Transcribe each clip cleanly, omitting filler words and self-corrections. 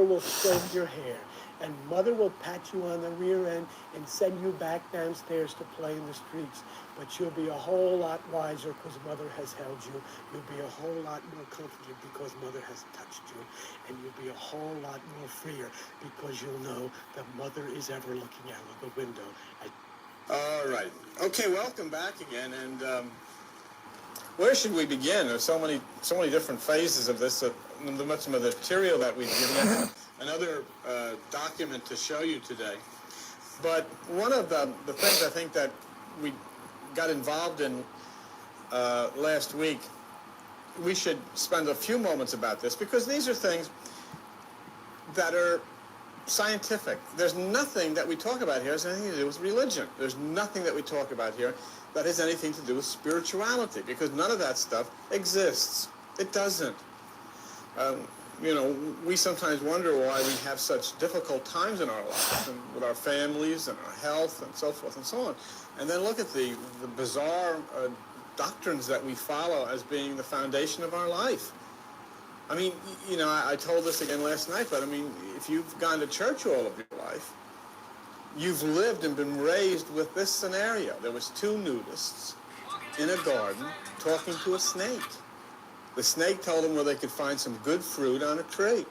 will stroke your hair, and mother will pat you on the rear end and send you back downstairs to play in the streets. But you'll be a whole lot wiser because mother has held you. You'll be a whole lot more comforted because mother has touched you. And you'll be a whole lot more freer because you'll know that mother is ever looking out of the window. All right. Okay, welcome back again. And where should we begin? There's so many different phases of this. Much of the material that we've given you. Another document to show you today. But one of the things I think that we got involved in last week, we should spend a few moments about this, because these are things that are scientific. There's nothing that we talk about here that has anything to do with religion. There's nothing that we talk about here that has anything to do with spirituality, because none of that stuff exists. It doesn't. You know, we sometimes wonder why we have such difficult times in our lives, and with our families and our health and so forth and so on. And then look at the bizarre doctrines that we follow as being the foundation of our life. I mean, you know, I told this again last night, but I mean, if you've gone to church all of your life, you've lived and been raised with this scenario. There was two nudists in a garden talking to a snake. The snake told them where they could find some good fruit on a tree.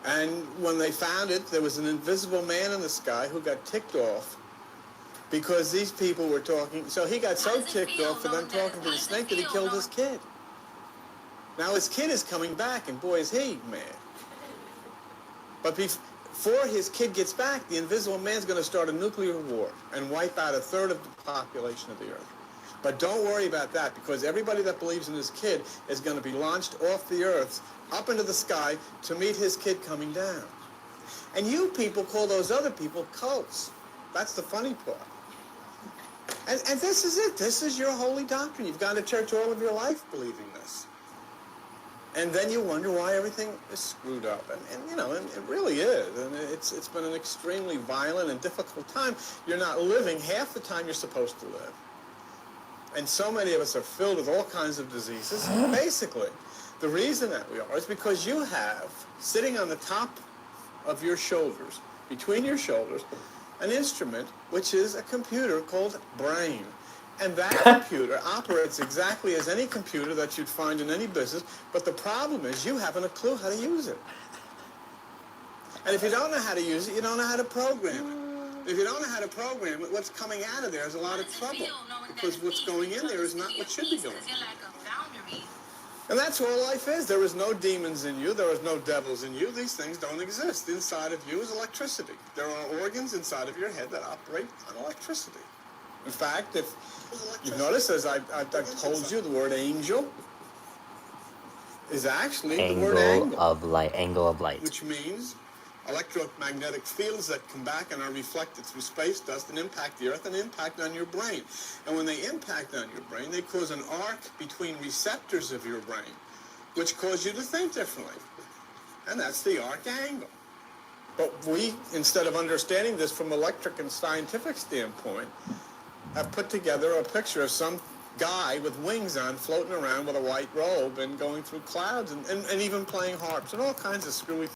And when they found it, there was an invisible man in the sky who got ticked off because these people were talking. So he got so ticked off for them talking to the snake that he killed his kid. Now his kid is coming back, and boy, is he mad. But before his kid gets back, the invisible man's going to start a nuclear war and wipe out a third of the population of the earth. But don't worry about that, because everybody that believes in his kid is going to be launched off the earth up into the sky to meet his kid coming down. And you people call those other people cults. That's the funny part. And this is it. This is your holy doctrine. You've gone to church all of your life believing this. And then you wonder why everything is screwed up. And you know, and it really is. And it's been an extremely violent and difficult time. You're not living half the time you're supposed to live. And so many of us are filled with all kinds of diseases. Basically, the reason that we are is because you have, sitting on the top of your shoulders, between your shoulders, an instrument which is a computer called brain. And that computer operates exactly as any computer that you'd find in any business, but the problem is you haven't a clue how to use it. And if you don't know how to use it, you don't know how to program it. If you don't know how to program it, what's coming out of there is a lot of trouble, because what's going in there is not what should be going in. And that's all life is. There is no demons in you. There is no devils in you. These things don't exist. Inside of you is electricity. There are organs inside of your head that operate on electricity. In fact, if you've noticed, as I've told you, the word angel is actually the word angle. Angle of light. Which means electromagnetic fields that come back and are reflected through space dust and impact the earth and impact on your brain. And when they impact on your brain, they cause an arc between receptors of your brain, which cause you to think differently. And that's the arc angle. But we, instead of understanding this from electric and scientific standpoint, have put together a picture of some guy with wings on floating around with a white robe and going through clouds and even playing harps and all kinds of screwy